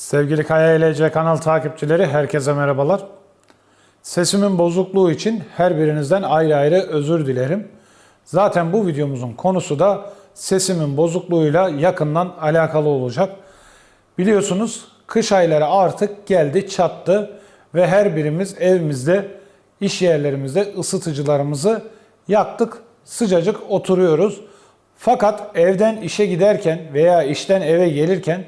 Sevgili Kaya LC kanal takipçileri herkese merhabalar. Sesimin bozukluğu için her birinizden ayrı ayrı özür dilerim. Zaten bu videomuzun konusu da sesimin bozukluğuyla yakından alakalı olacak. Biliyorsunuz kış ayları artık geldi çattı ve her birimiz evimizde, iş yerlerimizde ısıtıcılarımızı yaktık, sıcacık oturuyoruz. Fakat evden işe giderken veya işten eve gelirken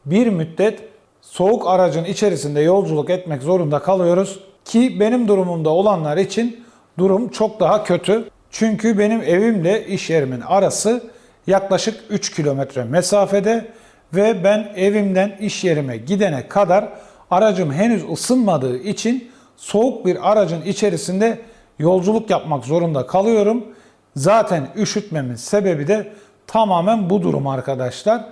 bir müddet soğuk aracın içerisinde yolculuk etmek zorunda kalıyoruz. Ki benim durumumda olanlar için durum çok daha kötü. Çünkü benim evimle iş yerimin arası yaklaşık 3 kilometre mesafede ve ben evimden iş yerime gidene kadar aracım henüz ısınmadığı için soğuk bir aracın içerisinde yolculuk yapmak zorunda kalıyorum. Zaten üşütmemin sebebi de tamamen bu durum arkadaşlar.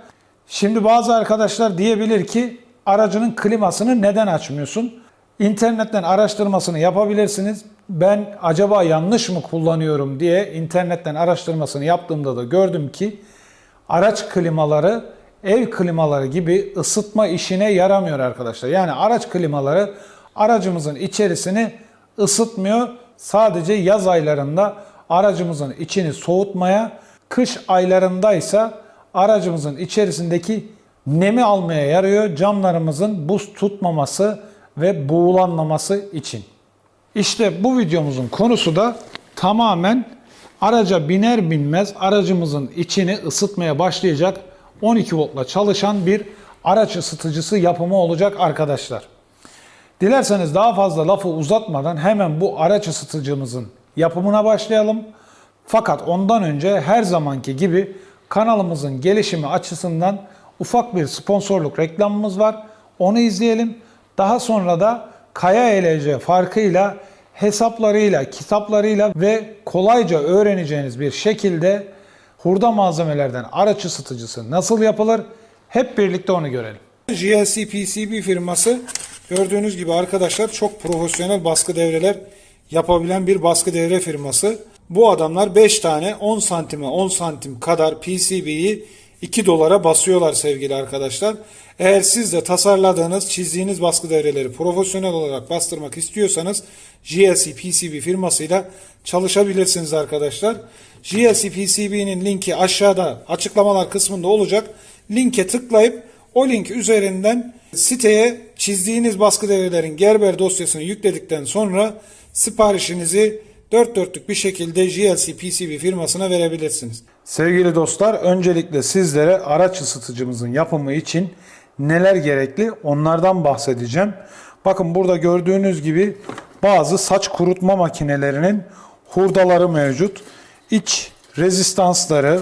Şimdi bazı arkadaşlar diyebilir ki aracının klimasını neden açmıyorsun? İnternetten araştırmasını yapabilirsiniz. Ben acaba yanlış mı kullanıyorum diye internetten araştırmasını yaptığımda da gördüm ki araç klimaları ev klimaları gibi ısıtma işine yaramıyor arkadaşlar. Yani araç klimaları aracımızın içerisini ısıtmıyor. Sadece yaz aylarında aracımızın içini soğutmaya, kış aylarındaysa aracımızın içerisindeki nemi almaya yarıyor. Camlarımızın buz tutmaması ve buğulanmaması için. İşte bu videomuzun konusu da tamamen araca biner binmez aracımızın içini ısıtmaya başlayacak 12 voltla çalışan bir araç ısıtıcısı yapımı olacak arkadaşlar. Dilerseniz daha fazla lafı uzatmadan hemen bu araç ısıtıcımızın yapımına başlayalım. Fakat ondan önce her zamanki gibi kanalımızın gelişimi açısından ufak bir sponsorluk reklamımız var. Onu izleyelim. Daha sonra da Kaya LC farkıyla, hesaplarıyla, kitaplarıyla ve kolayca öğreneceğiniz bir şekilde hurda malzemelerden araç ısıtıcısı nasıl yapılır? Hep birlikte onu görelim. GLC PCB firması gördüğünüz gibi arkadaşlar çok profesyonel baskı devreler yapabilen bir baskı devre firması. Bu adamlar 5 tane 10 santime 10 santim kadar PCB'yi 2 dolara basıyorlar sevgili arkadaşlar. Eğer siz de tasarladığınız, çizdiğiniz baskı devreleri profesyonel olarak bastırmak istiyorsanız GLC PCB firmasıyla çalışabilirsiniz arkadaşlar. GLC PCB'nin linki aşağıda açıklamalar kısmında olacak. Linke tıklayıp o link üzerinden siteye çizdiğiniz baskı devrelerin Gerber dosyasını yükledikten sonra siparişinizi dört dörtlük bir şekilde GLC PCB firmasına verebilirsiniz. Sevgili dostlar, öncelikle sizlere araç ısıtıcımızın yapımı için neler gerekli onlardan bahsedeceğim. Bakın burada gördüğünüz gibi bazı saç kurutma makinelerinin hurdaları mevcut. İç rezistansları,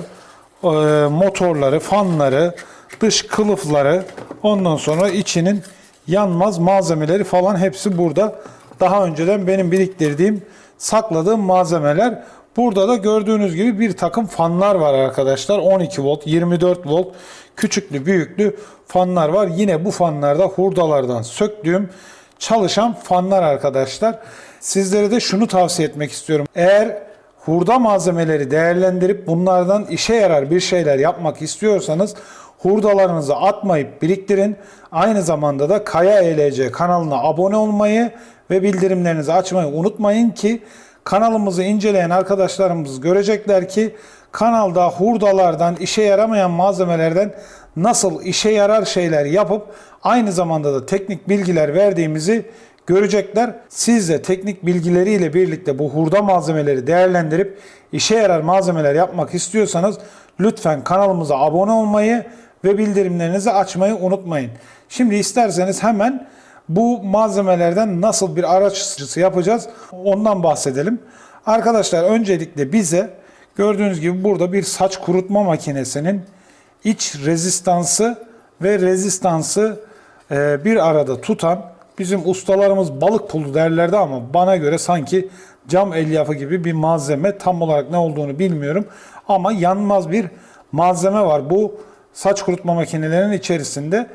motorları, fanları, dış kılıfları, ondan sonra içinin yanmaz malzemeleri falan hepsi burada. Daha önceden benim biriktirdiğim, sakladığım malzemeler. Burada da gördüğünüz gibi bir takım fanlar var arkadaşlar. 12 volt, 24 volt, küçüklü büyüklü fanlar var. Yine bu fanlarda hurdalardan söktüğüm çalışan fanlar arkadaşlar. Sizlere de şunu tavsiye etmek istiyorum. Eğer hurda malzemeleri değerlendirip bunlardan işe yarar bir şeyler yapmak istiyorsanız hurdalarınızı atmayıp biriktirin. Aynı zamanda da Kaya LC kanalına abone olmayı ve bildirimlerinizi açmayı unutmayın ki kanalımızı inceleyen arkadaşlarımız görecekler ki kanalda hurdalardan, işe yaramayan malzemelerden nasıl işe yarar şeyler yapıp aynı zamanda da teknik bilgiler verdiğimizi görecekler. Siz de teknik bilgileriyle birlikte bu hurda malzemeleri değerlendirip işe yarar malzemeler yapmak istiyorsanız lütfen kanalımıza abone olmayı ve bildirimlerinizi açmayı unutmayın. Şimdi isterseniz hemen bu malzemelerden nasıl bir araç ısıtıcısı yapacağız ondan bahsedelim. Arkadaşlar öncelikle bize gördüğünüz gibi burada bir saç kurutma makinesinin iç rezistansı ve rezistansı bir arada tutan, bizim ustalarımız balık pulu derlerdi ama bana göre sanki cam elyafı gibi bir malzeme, tam olarak ne olduğunu bilmiyorum ama yanmaz bir malzeme var bu saç kurutma makinelerinin içerisinde.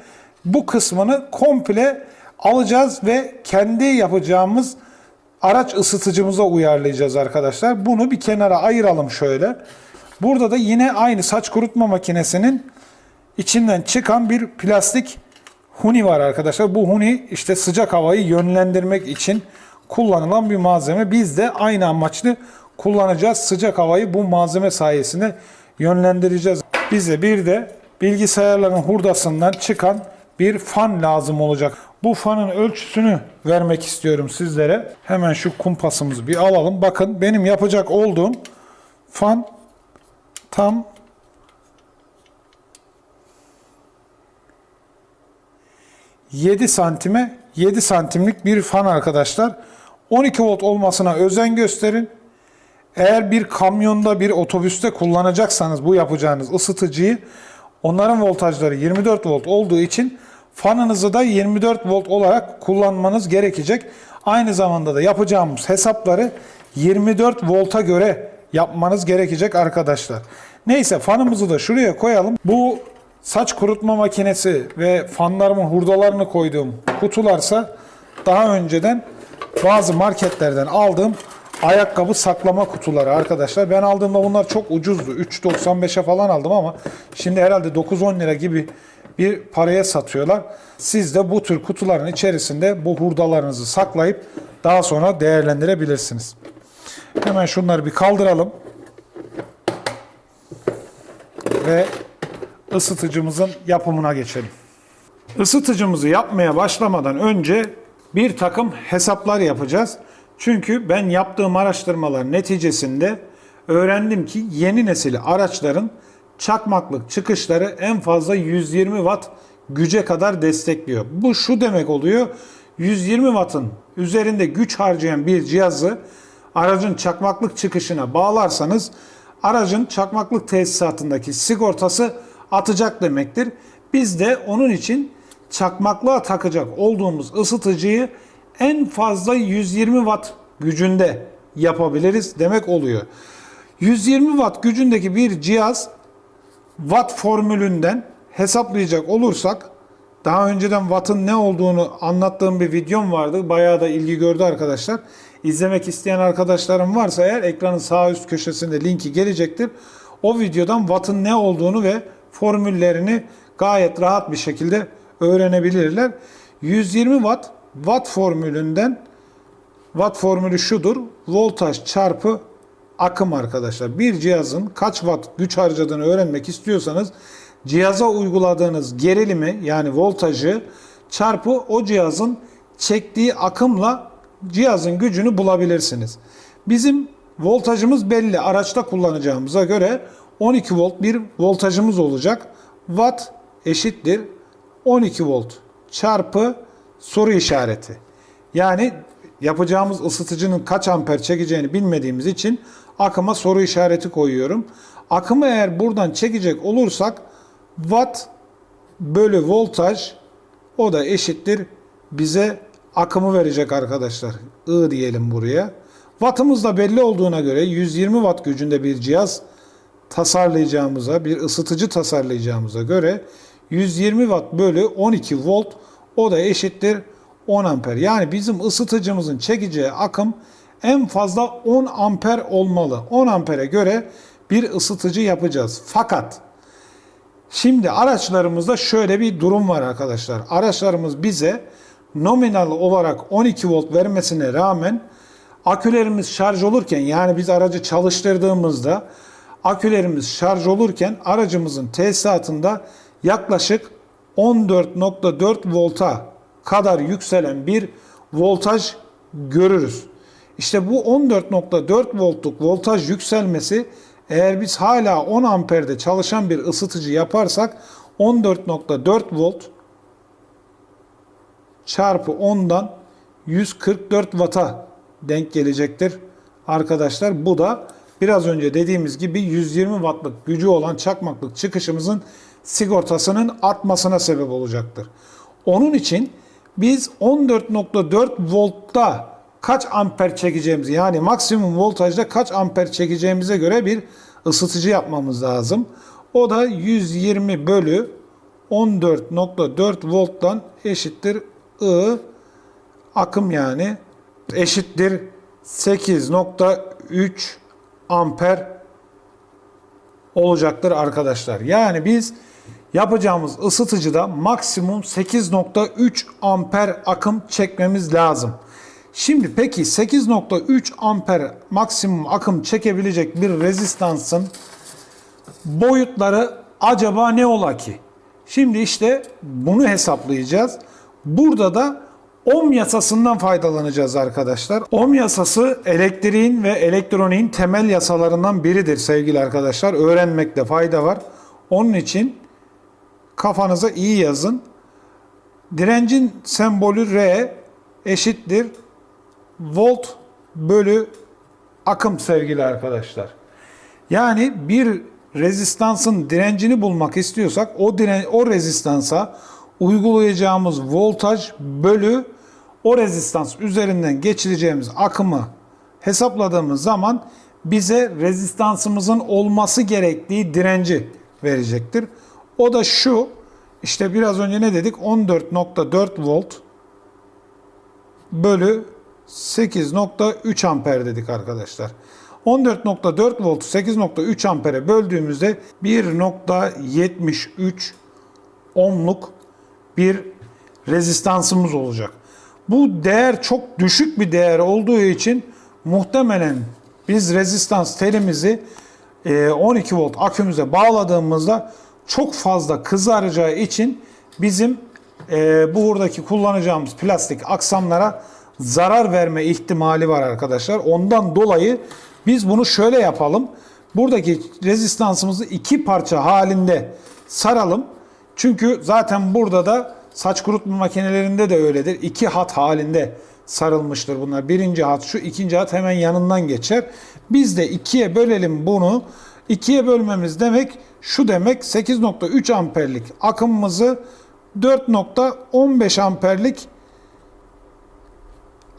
Bu kısmını komple alacağız ve kendi yapacağımız araç ısıtıcımıza uyarlayacağız arkadaşlar. Bunu bir kenara ayıralım şöyle. Burada da yine aynı saç kurutma makinesinin içinden çıkan bir plastik huni var arkadaşlar. Bu huni işte sıcak havayı yönlendirmek için kullanılan bir malzeme. Biz de aynı amaçlı kullanacağız. Sıcak havayı bu malzeme sayesinde yönlendireceğiz. Bize bir de bilgisayarların hurdasından çıkan bir fan lazım olacak. Bu fanın ölçüsünü vermek istiyorum sizlere. Hemen şu kumpasımızı bir alalım. Bakın benim yapacak olduğum fan tam 7 santime 7 santimlik bir fan arkadaşlar. 12 volt olmasına özen gösterin. Eğer bir kamyonda, bir otobüste kullanacaksanız bu yapacağınız ısıtıcıyı, onların voltajları 24 volt olduğu için fanınızı da 24 volt olarak kullanmanız gerekecek. Aynı zamanda da yapacağımız hesapları 24 volta göre yapmanız gerekecek arkadaşlar. Neyse, fanımızı da şuraya koyalım. Bu saç kurutma makinesi ve fanlarımın hurdalarını koyduğum kutularsa daha önceden bazı marketlerden aldığım ayakkabı saklama kutuları arkadaşlar. Ben aldığımda bunlar çok ucuzdu. 3.95'e falan aldım ama şimdi herhalde 9-10 lira gibi bir paraya satıyorlar. Siz de bu tür kutuların içerisinde bu hurdalarınızı saklayıp daha sonra değerlendirebilirsiniz. Hemen şunları bir kaldıralım. Ve ısıtıcımızın yapımına geçelim. Isıtıcımızı yapmaya başlamadan önce bir takım hesaplar yapacağız. Çünkü ben yaptığım araştırmalar neticesinde öğrendim ki yeni nesil araçların çakmaklık çıkışları en fazla 120 watt güce kadar destekliyor. Bu şu demek oluyor: 120 wattın üzerinde güç harcayan bir cihazı aracın çakmaklık çıkışına bağlarsanız aracın çakmaklık tesisatındaki sigortası atacak demektir. Biz de onun için çakmaklığa takacak olduğumuz ısıtıcıyı en fazla 120 watt gücünde yapabiliriz demek oluyor. 120 watt gücündeki bir cihaz watt formülünden hesaplayacak olursak, daha önceden wattın ne olduğunu anlattığım bir videom vardı. Bayağı da ilgi gördü arkadaşlar. İzlemek isteyen arkadaşlarım varsa eğer ekranın sağ üst köşesinde linki gelecektir. O videodan wattın ne olduğunu ve formüllerini gayet rahat bir şekilde öğrenebilirler. 120 watt formülünden, watt formülü şudur: voltaj çarpı akım arkadaşlar. Bir cihazın kaç watt güç harcadığını öğrenmek istiyorsanız cihaza uyguladığınız gerilimi, yani voltajı çarpı o cihazın çektiği akımla cihazın gücünü bulabilirsiniz. Bizim voltajımız belli. Araçta kullanacağımıza göre 12 volt bir voltajımız olacak. Watt eşittir 12 volt çarpı soru işareti. Yani yapacağımız ısıtıcının kaç amper çekeceğini bilmediğimiz için akıma soru işareti koyuyorum. Akımı eğer buradan çekecek olursak watt bölü voltaj, o da eşittir bize akımı verecek arkadaşlar. I diyelim buraya. Wattımız da belli olduğuna göre 120 watt gücünde bir cihaz tasarlayacağımıza, bir ısıtıcı tasarlayacağımıza göre 120 watt bölü 12 volt, o da eşittir 10 amper. Yani bizim ısıtıcımızın çekeceği akım en fazla 10 amper olmalı. 10 ampere göre bir ısıtıcı yapacağız. Fakat şimdi araçlarımızda şöyle bir durum var arkadaşlar. Araçlarımız bize nominal olarak 12 volt vermesine rağmen akülerimiz şarj olurken, yani biz aracı çalıştırdığımızda akülerimiz şarj olurken aracımızın tesisatında yaklaşık 14.4 volta kadar yükselen bir voltaj görürüz. İşte bu 14.4 voltluk voltaj yükselmesi, eğer biz hala 10 amperde çalışan bir ısıtıcı yaparsak 14.4 volt çarpı 10'dan 144 watt'a denk gelecektir arkadaşlar. Bu da biraz önce dediğimiz gibi 120 wattlık gücü olan çakmaklık çıkışımızın sigortasının artmasına sebep olacaktır. Onun için biz 14.4 voltta kaç amper çekeceğimizi, yani maksimum voltajda kaç amper çekeceğimize göre bir ısıtıcı yapmamız lazım. O da 120 bölü 14.4 volttan eşittir I akım, yani eşittir 8.3 amper olacaktır arkadaşlar. Yani biz yapacağımız ısıtıcıda maksimum 8.3 amper akım çekmemiz lazım. Şimdi peki 8.3 amper maksimum akım çekebilecek bir rezistansın boyutları acaba ne ola ki? Şimdi işte bunu hesaplayacağız. Burada da Ohm yasasından faydalanacağız arkadaşlar. Ohm yasası elektriğin ve elektroniğin temel yasalarından biridir sevgili arkadaşlar. Öğrenmekte fayda var. Onun için kafanıza iyi yazın. Direncin sembolü R eşittir volt bölü akım sevgili arkadaşlar. Yani bir rezistansın direncini bulmak istiyorsak o rezistansa uygulayacağımız voltaj bölü o rezistans üzerinden geçireceğimiz akımı hesapladığımız zaman bize rezistansımızın olması gerektiği direnci verecektir. O da şu, işte biraz önce ne dedik? 14.4 volt bölü 8.3 amper dedik arkadaşlar. 14.4 voltu 8.3 ampere böldüğümüzde 1.73 ohmluk bir rezistansımız olacak. Bu değer çok düşük bir değer olduğu için muhtemelen biz rezistans telimizi 12 volt akümüze bağladığımızda çok fazla kızaracağı için bizim buradaki kullanacağımız plastik aksamlara zarar verme ihtimali var arkadaşlar. Ondan dolayı biz bunu şöyle yapalım. Buradaki rezistansımızı iki parça halinde saralım. Çünkü zaten burada da saç kurutma makinelerinde de öyledir. İki hat halinde sarılmıştır bunlar. Birinci hat şu, ikinci hat hemen yanından geçer. Biz de ikiye bölelim bunu. İkiye bölmemiz demek şu demek: 8.3 amperlik akımımızı 4.15 amperlik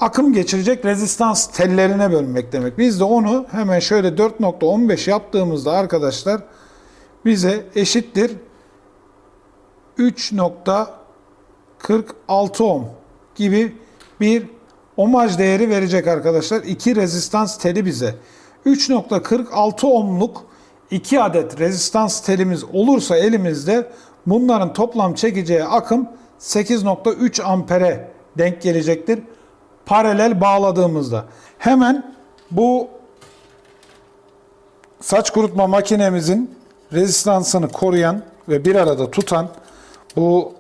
akım geçirecek rezistans tellerine bölmek demek. Biz de onu hemen şöyle 4.15 yaptığımızda arkadaşlar bize eşittir 3.46 ohm gibi bir ohmaj değeri verecek arkadaşlar. İki rezistans teli bize. 3.46 ohmluk 2 adet rezistans telimiz olursa elimizde bunların toplam çekeceği akım 8.3 ampere denk gelecektir. Paralel bağladığımızda. Hemen bu saç kurutma makinemizin rezistansını koruyan ve bir arada tutan bu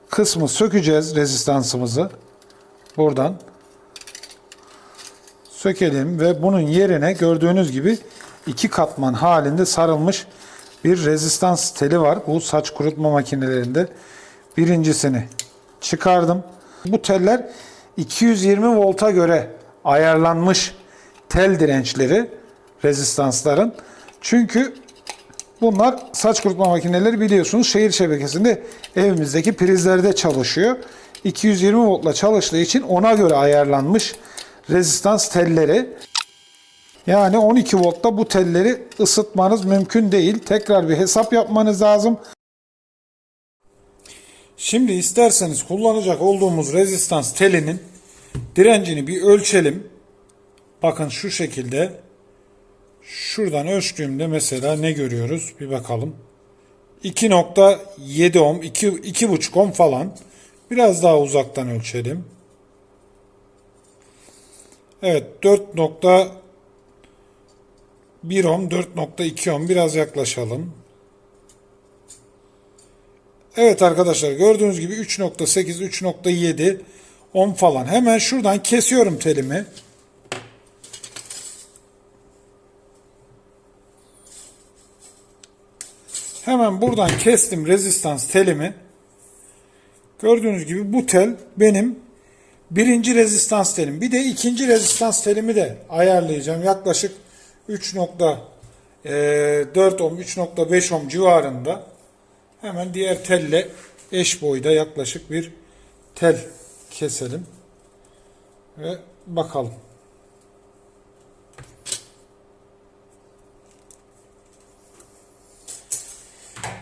kısmı sökeceğiz, rezistansımızı. Buradan sökelim ve bunun yerine gördüğünüz gibi iki katman halinde sarılmış bir rezistans teli var. Bu saç kurutma makinelerinde birincisini çıkardım. Bu teller 220 volta göre ayarlanmış tel dirençleri rezistansların. Çünkü bunlar saç kurutma makineleri biliyorsunuz şehir şebekesinde evimizdeki prizlerde çalışıyor. 220 voltla çalıştığı için ona göre ayarlanmış rezistans telleri. Yani 12 voltta bu telleri ısıtmanız mümkün değil. Tekrar bir hesap yapmanız lazım. Şimdi isterseniz kullanacak olduğumuz rezistans telinin direncini bir ölçelim. Bakın şu şekilde. Şuradan ölçtüğümde mesela ne görüyoruz? Bir bakalım. 2.7 ohm, 2.5 ohm falan. Biraz daha uzaktan ölçelim. Evet, 4.1 ohm, 4.2 ohm. Biraz yaklaşalım. Evet arkadaşlar, gördüğünüz gibi 3.8, 3.7 ohm falan. Hemen şuradan kesiyorum telimi. Hemen buradan kestim rezistans telimi. Gördüğünüz gibi bu tel benim birinci rezistans telim. Bir de ikinci rezistans telimi de ayarlayacağım. Yaklaşık 3.4 ohm, 3.5 ohm civarında. Hemen diğer telle eş boyda yaklaşık bir tel keselim ve bakalım.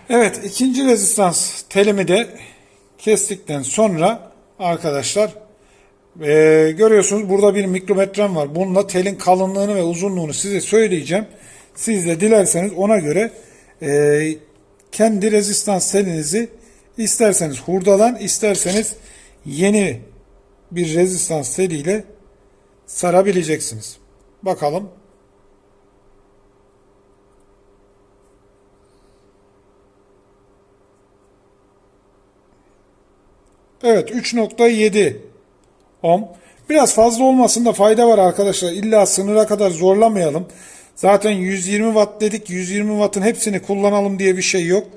Evet, ikinci rezistans telimi de kestikten sonra arkadaşlar görüyorsunuz burada bir mikrometrem var. Bununla telin kalınlığını ve uzunluğunu size söyleyeceğim. Siz de dilerseniz ona göre kendi rezistans telinizi isterseniz hurdadan, isterseniz yeni bir rezistans teliyle sarabileceksiniz. Bakalım. Evet, 3.7 ohm. Biraz fazla olmasında fayda var arkadaşlar. İlla sınıra kadar zorlamayalım. Zaten 120 watt dedik. 120 wattın hepsini kullanalım diye bir şey yok.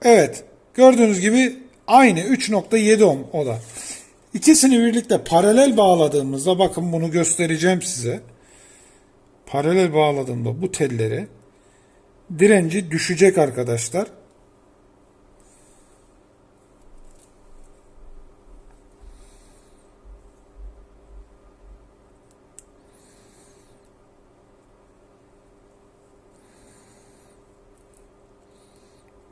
Evet. Gördüğünüz gibi aynı 3.7 ohm o da. İkisini birlikte paralel bağladığımızda, bakın bunu göstereceğim size. Paralel bağladığımda bu telleri direnci düşecek arkadaşlar.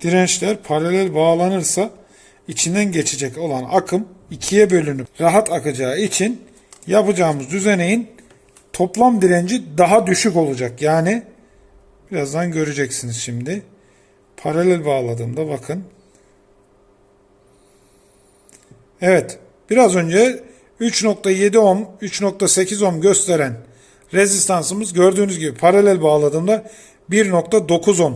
Dirençler paralel bağlanırsa içinden geçecek olan akım ikiye bölünüp rahat akacağı için yapacağımız düzeneğin toplam direnci daha düşük olacak. Yani birazdan göreceksiniz şimdi. Paralel bağladığımda bakın. Evet, biraz önce 3.7 ohm, 3.8 ohm gösteren rezistansımız gördüğünüz gibi paralel bağladığımda 1.9 ohm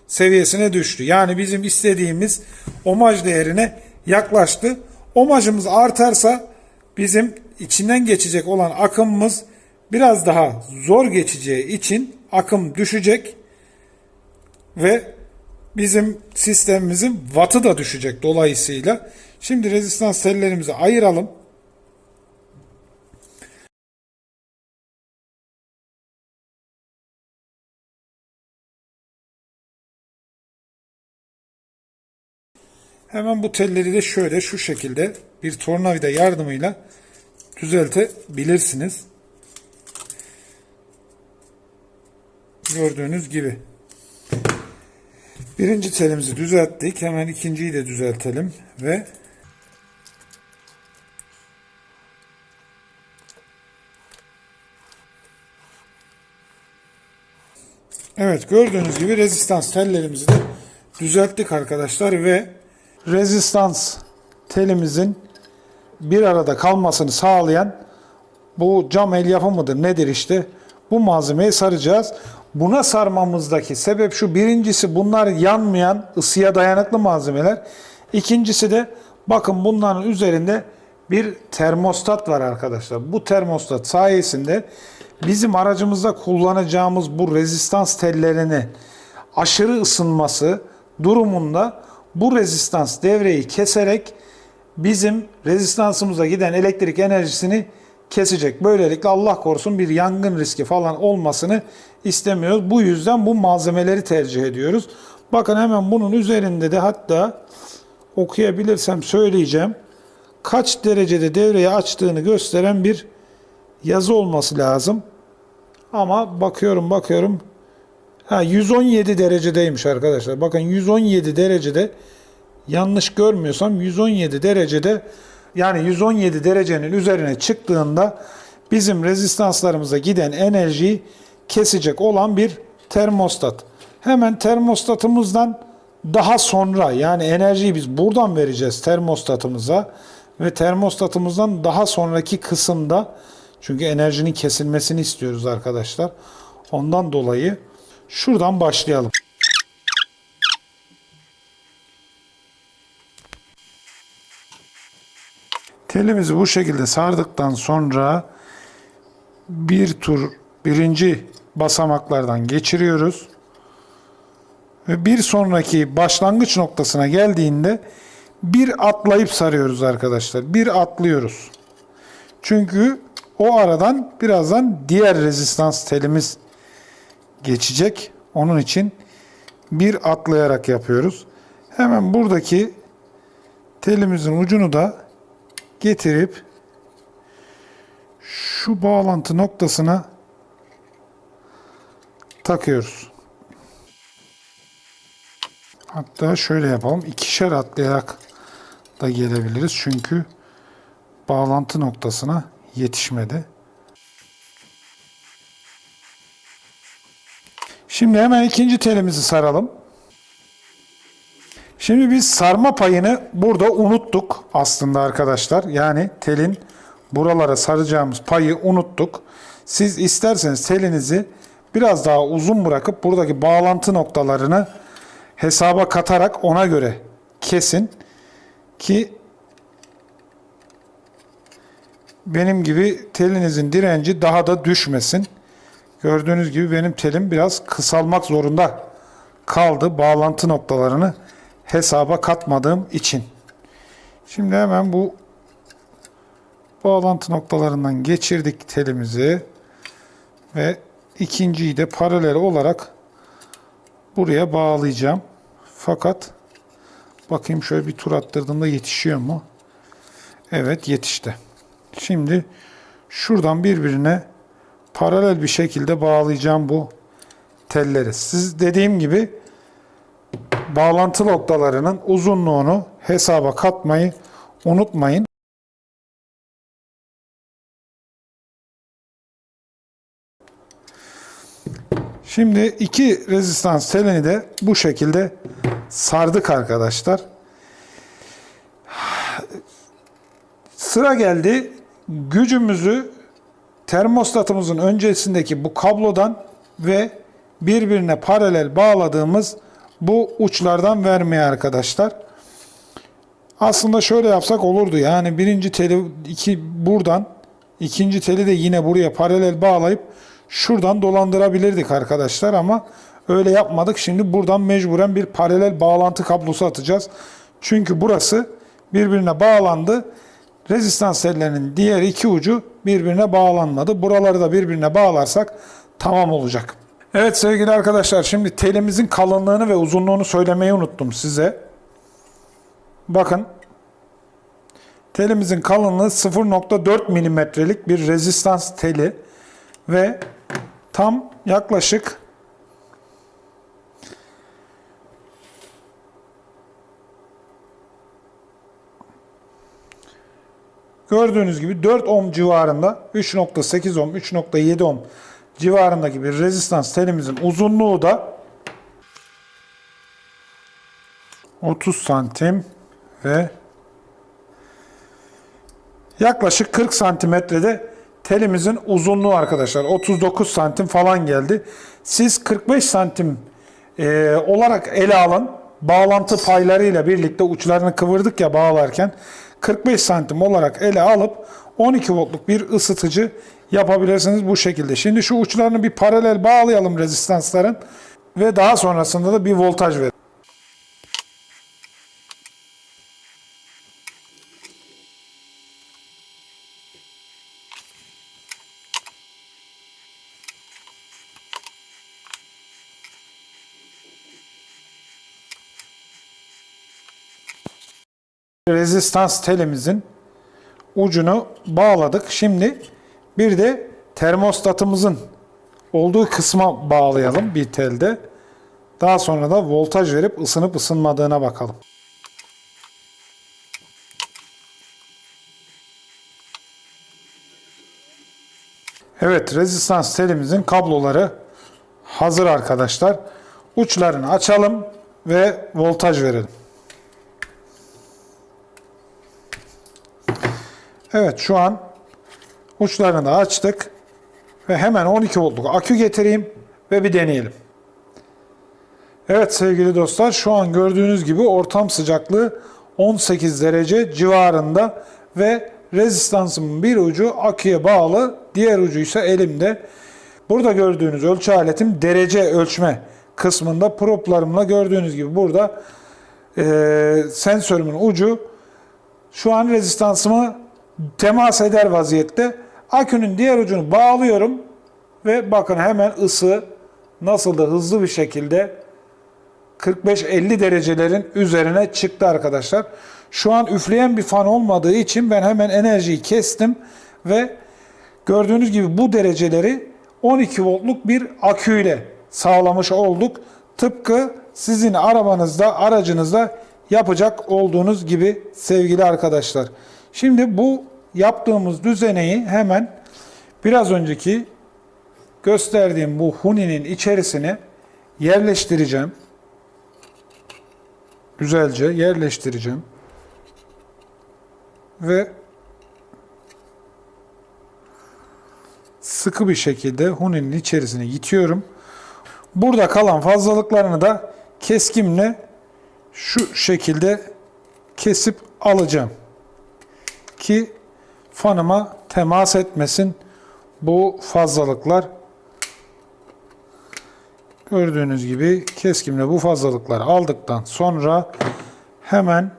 seviyesine düştü. Yani bizim istediğimiz ohmaj değerine yaklaştı. Ohmajımız artarsa bizim içinden geçecek olan akımımız biraz daha zor geçeceği için akım düşecek ve bizim sistemimizin wattı da düşecek dolayısıyla. Şimdi rezistans tellerimizi ayıralım. Hemen bu telleri de şöyle şu şekilde bir tornavida yardımıyla düzeltebilirsiniz. Gördüğünüz gibi. Birinci telimizi düzelttik. Hemen ikinciyi de düzeltelim ve evet, gördüğünüz gibi rezistans tellerimizi de düzelttik arkadaşlar ve rezistans telimizin bir arada kalmasını sağlayan bu cam elyafı mıdır nedir işte, bu malzemeyi saracağız. Buna sarmamızdaki sebep şu: birincisi bunlar yanmayan, ısıya dayanıklı malzemeler. İkincisi de bakın bunların üzerinde bir termostat var arkadaşlar. Bu termostat sayesinde bizim aracımızda kullanacağımız bu rezistans tellerini aşırı ısınması durumunda bu rezistans devreyi keserek bizim rezistansımıza giden elektrik enerjisini kesecek. Böylelikle Allah korusun bir yangın riski falan olmasını istemiyoruz. Bu yüzden bu malzemeleri tercih ediyoruz. Bakın hemen bunun üzerinde de hatta okuyabilirsem söyleyeceğim. Kaç derecede devreyi açtığını gösteren bir yazı olması lazım. Ama bakıyorum. 117 derecedeymiş arkadaşlar. Bakın 117 derecede, yanlış görmüyorsam 117 derecede, yani 117 derecenin üzerine çıktığında bizim rezistanslarımıza giden enerjiyi kesecek olan bir termostat. Hemen termostatımızdan daha sonra, yani enerjiyi biz buradan vereceğiz termostatımıza ve termostatımızdan daha sonraki kısımda, çünkü enerjinin kesilmesini istiyoruz arkadaşlar. Ondan dolayı şuradan başlayalım. Telimizi bu şekilde sardıktan sonra bir tur birinci basamaklardan geçiriyoruz. Ve bir sonraki başlangıç noktasına geldiğinde bir atlayıp sarıyoruz arkadaşlar. Bir atlıyoruz. Çünkü o aradan birazdan diğer rezistans telimiz geçecek. Onun için bir atlayarak yapıyoruz. Hemen buradaki telimizin ucunu da getirip şu bağlantı noktasına takıyoruz. Hatta şöyle yapalım. İkişer atlayarak da gelebiliriz. Çünkü bağlantı noktasına yetişmedi. Şimdi hemen ikinci telimizi saralım. Şimdi biz sarma payını burada unuttuk aslında arkadaşlar. Yani telin buralara saracağımız payı unuttuk. Siz isterseniz telinizi biraz daha uzun bırakıp buradaki bağlantı noktalarını hesaba katarak ona göre kesin ki benim gibi telinizin direnci daha da düşmesin. Gördüğünüz gibi benim telim biraz kısalmak zorunda kaldı bağlantı noktalarını hesaba katmadığım için. Şimdi hemen bu bağlantı noktalarından geçirdik telimizi ve ikinciyi de paralel olarak buraya bağlayacağım. Fakat bakayım şöyle bir tur attırdığımda yetişiyor mu? Evet, yetişti. Şimdi şuradan birbirine paralel bir şekilde bağlayacağım bu telleri. Siz dediğim gibi bağlantı noktalarının uzunluğunu hesaba katmayı unutmayın. Şimdi iki rezistans telini de bu şekilde sardık arkadaşlar. Sıra geldi gücümüzü termostatımızın öncesindeki bu kablodan ve birbirine paralel bağladığımız bu uçlardan vermeye arkadaşlar. Aslında şöyle yapsak olurdu. Yani birinci teli buradan, ikinci teli de yine buraya paralel bağlayıp şuradan dolandırabilirdik arkadaşlar ama öyle yapmadık. Şimdi buradan mecburen bir paralel bağlantı kablosu atacağız. Çünkü burası birbirine bağlandı. Rezistans tellerinin diğer iki ucu birbirine bağlanmadı. Buraları da birbirine bağlarsak tamam olacak. Evet sevgili arkadaşlar, şimdi telimizin kalınlığını ve uzunluğunu söylemeyi unuttum size. Bakın, telimizin kalınlığı 0.4 milimetrelik bir rezistans teli ve tam yaklaşık gördüğünüz gibi 4 ohm civarında, 3.8 ohm, 3.7 ohm civarındaki bir rezistans telimizin uzunluğu da 30 santim ve yaklaşık 40 santimetrede telimizin uzunluğu arkadaşlar. 39 santim falan geldi. Siz 45 santim olarak ele alın. Bağlantı paylarıyla birlikte uçlarını kıvırdık ya bağlarken. 45 santim olarak ele alıp 12 voltluk bir ısıtıcı yapabilirsiniz bu şekilde. Şimdi şu uçlarını bir paralel bağlayalım rezistansların ve daha sonrasında da bir voltaj verelim. Rezistans telimizin ucunu bağladık. Şimdi bir de termostatımızın olduğu kısma bağlayalım bir telde. Daha sonra da voltaj verip ısınıp ısınmadığına bakalım. Evet, rezistans telimizin kabloları hazır arkadaşlar. Uçlarını açalım ve voltaj verelim. Evet, şu an uçlarını da açtık ve hemen 12 voltluk akü getireyim ve bir deneyelim. Evet sevgili dostlar, şu an gördüğünüz gibi ortam sıcaklığı 18 derece civarında ve rezistansımın bir ucu aküye bağlı, diğer ucu ise elimde. Burada gördüğünüz ölçü aletim derece ölçme kısmında proplarımla gördüğünüz gibi burada sensörümün ucu şu an rezistansıma temas eder vaziyette. Akünün diğer ucunu bağlıyorum ve bakın hemen ısı nasıl da hızlı bir şekilde 45-50 derecelerin üzerine çıktı arkadaşlar. Şu an üfleyen bir fan olmadığı için ben hemen enerjiyi kestim ve gördüğünüz gibi bu dereceleri 12 voltluk bir aküyle sağlamış olduk. Tıpkı sizin arabanızda, aracınızda yapacak olduğunuz gibi sevgili arkadaşlar. Şimdi bu yaptığımız düzeneyi hemen biraz önceki gösterdiğim bu huninin içerisine yerleştireceğim. Güzelce yerleştireceğim. Ve sıkı bir şekilde huninin içerisine itiyorum. Burada kalan fazlalıklarını da keskimle şu şekilde kesip alacağım. Ki fanıma temas etmesin bu fazlalıklar. Gördüğünüz gibi keskimle bu fazlalıkları aldıktan sonra hemen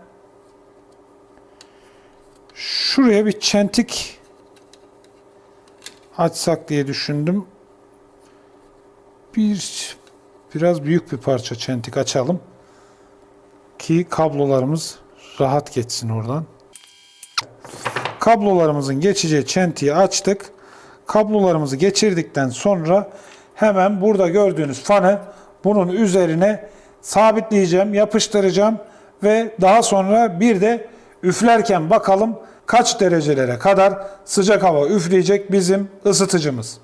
şuraya bir çentik açsak diye düşündüm. Biraz büyük bir parça çentik açalım ki kablolarımız rahat geçsin oradan. Kablolarımızın geçeceği çentiği açtık. Kablolarımızı geçirdikten sonra hemen burada gördüğünüz fanı bunun üzerine sabitleyeceğim, yapıştıracağım ve daha sonra bir de üflerken bakalım kaç derecelere kadar sıcak hava üfleyecek bizim ısıtıcımız.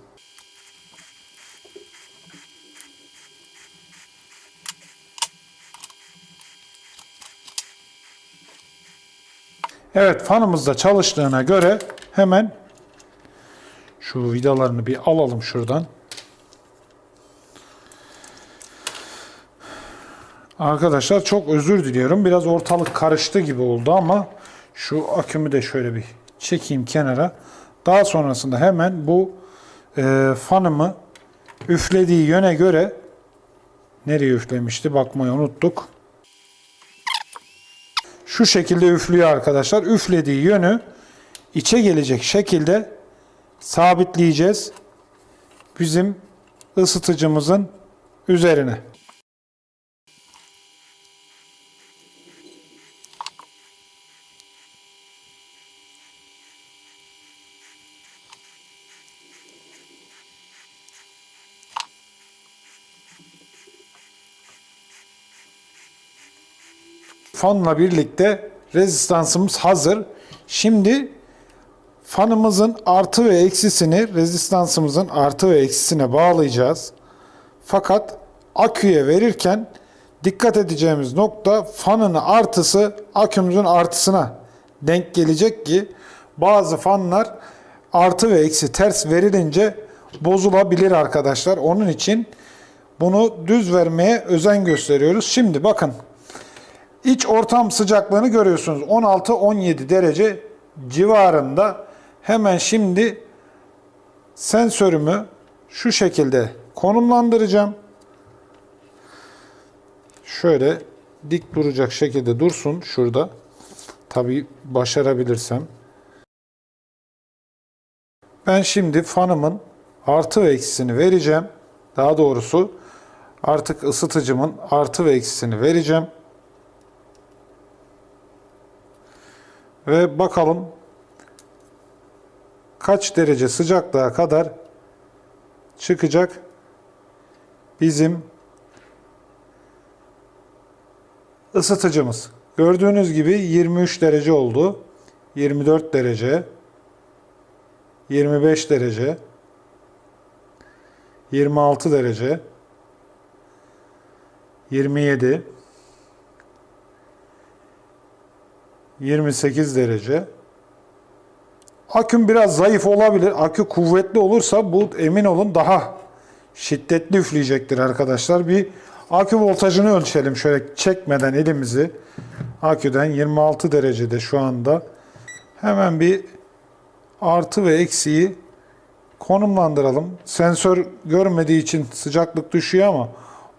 Evet, fanımız da çalıştığına göre hemen şu vidalarını bir alalım şuradan. Arkadaşlar çok özür diliyorum. Biraz ortalık karıştı gibi oldu ama şu akümü de şöyle bir çekeyim kenara. Daha sonrasında hemen bu fanımı üflediği yöne göre nereye üflemişti bakmayı unuttuk. Şu şekilde üflüyor arkadaşlar. Üflediği yönü içe gelecek şekilde sabitleyeceğiz bizim ısıtıcımızın üzerine. Fanla birlikte rezistansımız hazır. Şimdi fanımızın artı ve eksisini rezistansımızın artı ve eksisine bağlayacağız. Fakat aküye verirken dikkat edeceğimiz nokta fanın artısı akümüzün artısına denk gelecek ki bazı fanlar artı ve eksi ters verilince bozulabilir arkadaşlar. Onun için bunu düz vermeye özen gösteriyoruz. Şimdi bakın. İç ortam sıcaklığını görüyorsunuz. 16-17 derece civarında. Hemen şimdi sensörümü şu şekilde konumlandıracağım. Şöyle dik duracak şekilde dursun şurada. Tabii başarabilirsem. Ben şimdi fanımın artı ve eksisini vereceğim. Daha doğrusu artık ısıtıcımın artı ve eksisini vereceğim. Ve bakalım kaç derece sıcaklığa kadar çıkacak bizim ısıtıcımız. Gördüğünüz gibi 23 derece oldu. 24 derece, 25 derece, 26 derece, 27, 28 derece. Aküm biraz zayıf olabilir. Akü kuvvetli olursa bu emin olun daha şiddetli üfleyecektir arkadaşlar. Bir akü voltajını ölçelim şöyle çekmeden elimizi. Aküden 26 derecede şu anda. Hemen bir artı ve eksiyi konumlandıralım. Sensör görmediği için sıcaklık düşüyor ama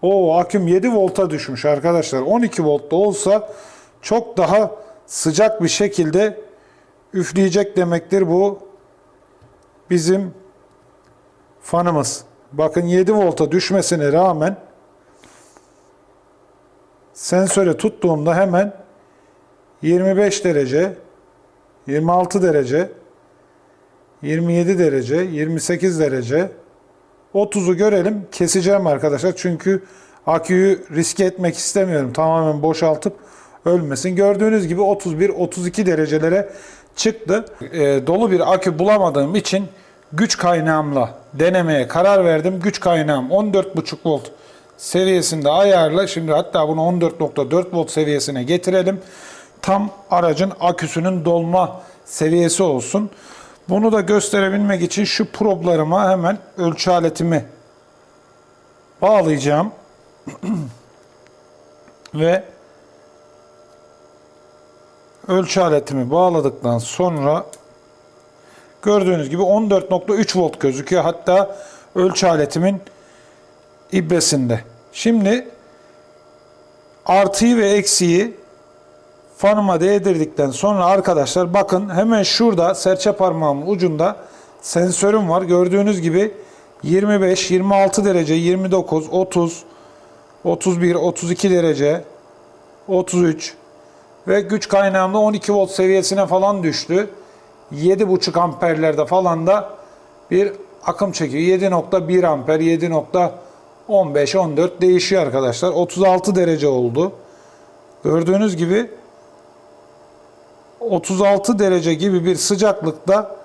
o aküm 7 volta düşmüş arkadaşlar. 12 voltta olsa çok daha sıcak bir şekilde üfleyecek demektir bu bizim fanımız. Bakın 7 volta düşmesine rağmen sensöre tuttuğumda hemen 25 derece, 26 derece, 27 derece, 28 derece, 30'u görelim. Keseceğim arkadaşlar. Çünkü aküyü riske etmek istemiyorum. Tamamen boşaltıp ölmesin. Gördüğünüz gibi 31-32 derecelere çıktı. Dolu bir akü bulamadığım için güç kaynağımla denemeye karar verdim. Güç kaynağım 14,5 volt seviyesinde ayarla. Şimdi hatta bunu 14.4 volt seviyesine getirelim. Tam aracın aküsünün dolma seviyesi olsun. Bunu da gösterebilmek için şu problarıma hemen ölçü aletimi bağlayacağım. Ve ölçü aletimi bağladıktan sonra gördüğünüz gibi 14.3 volt gözüküyor. Hatta ölçü aletimin ibresinde. Şimdi artıyı ve eksiği fanıma değdirdikten sonra arkadaşlar bakın hemen şurada serçe parmağımın ucunda sensörüm var. Gördüğünüz gibi 25, 26 derece, 29, 30, 31, 32 derece, 33 ve güç kaynağımda 12 volt seviyesine falan düştü. 7,5 amperlerde falan da bir akım çekiyor. 7,1 amper, 7,15, 14 değişiyor arkadaşlar. 36 derece oldu. Gördüğünüz gibi 36 derece gibi bir sıcaklıkta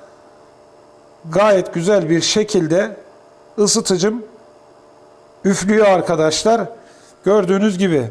gayet güzel bir şekilde ısıtıcım üflüyor arkadaşlar. Gördüğünüz gibi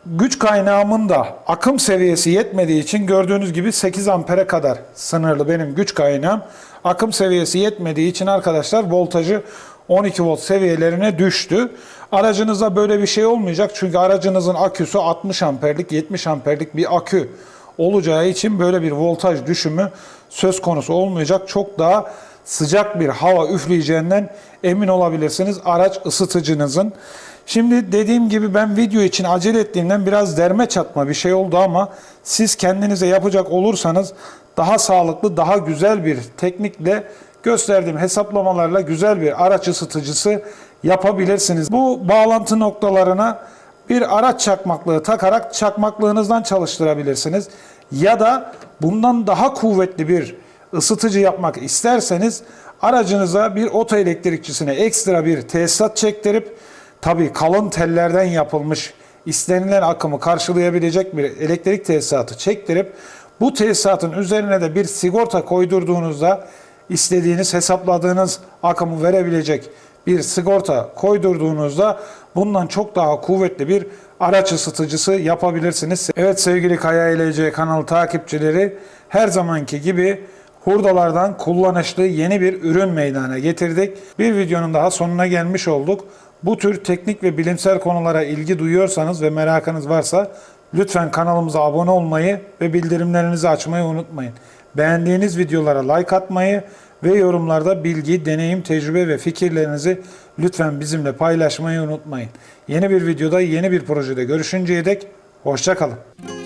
güç kaynağımın da akım seviyesi yetmediği için gördüğünüz gibi 8 ampere kadar sınırlı benim güç kaynağım. Akım seviyesi yetmediği için arkadaşlar voltajı 12 volt seviyelerine düştü. Aracınızda böyle bir şey olmayacak. Çünkü aracınızın aküsü 60 amperlik 70 amperlik bir akü olacağı için böyle bir voltaj düşümü söz konusu olmayacak. Çok daha sıcak bir hava üfleyeceğinden emin olabilirsiniz araç ısıtıcınızın. Şimdi dediğim gibi ben video için acele ettiğimden biraz derme çatma bir şey oldu ama siz kendinize yapacak olursanız daha sağlıklı, daha güzel bir teknikle gösterdiğim hesaplamalarla güzel bir araç ısıtıcısı yapabilirsiniz. Bu bağlantı noktalarına bir araç çakmaklığı takarak çakmaklığınızdan çalıştırabilirsiniz. Ya da bundan daha kuvvetli bir ısıtıcı yapmak isterseniz aracınıza bir otoelektrikçisine ekstra bir tesisat çektirip tabii kalın tellerden yapılmış istenilen akımı karşılayabilecek bir elektrik tesisatı çektirip bu tesisatın üzerine de bir sigorta koydurduğunuzda istediğiniz hesapladığınız akımı verebilecek bir sigorta koydurduğunuzda bundan çok daha kuvvetli bir araç ısıtıcısı yapabilirsiniz. Evet sevgili Kaya ILC kanalı takipçileri, her zamanki gibi hurdalardan kullanışlı yeni bir ürün meydana getirdik. Bir videonun daha sonuna gelmiş olduk. Bu tür teknik ve bilimsel konulara ilgi duyuyorsanız ve merakınız varsa lütfen kanalımıza abone olmayı ve bildirimlerinizi açmayı unutmayın. Beğendiğiniz videolara like atmayı ve yorumlarda bilgi, deneyim, tecrübe ve fikirlerinizi lütfen bizimle paylaşmayı unutmayın. Yeni bir videoda, yeni bir projede görüşünceye dek hoşça kalın.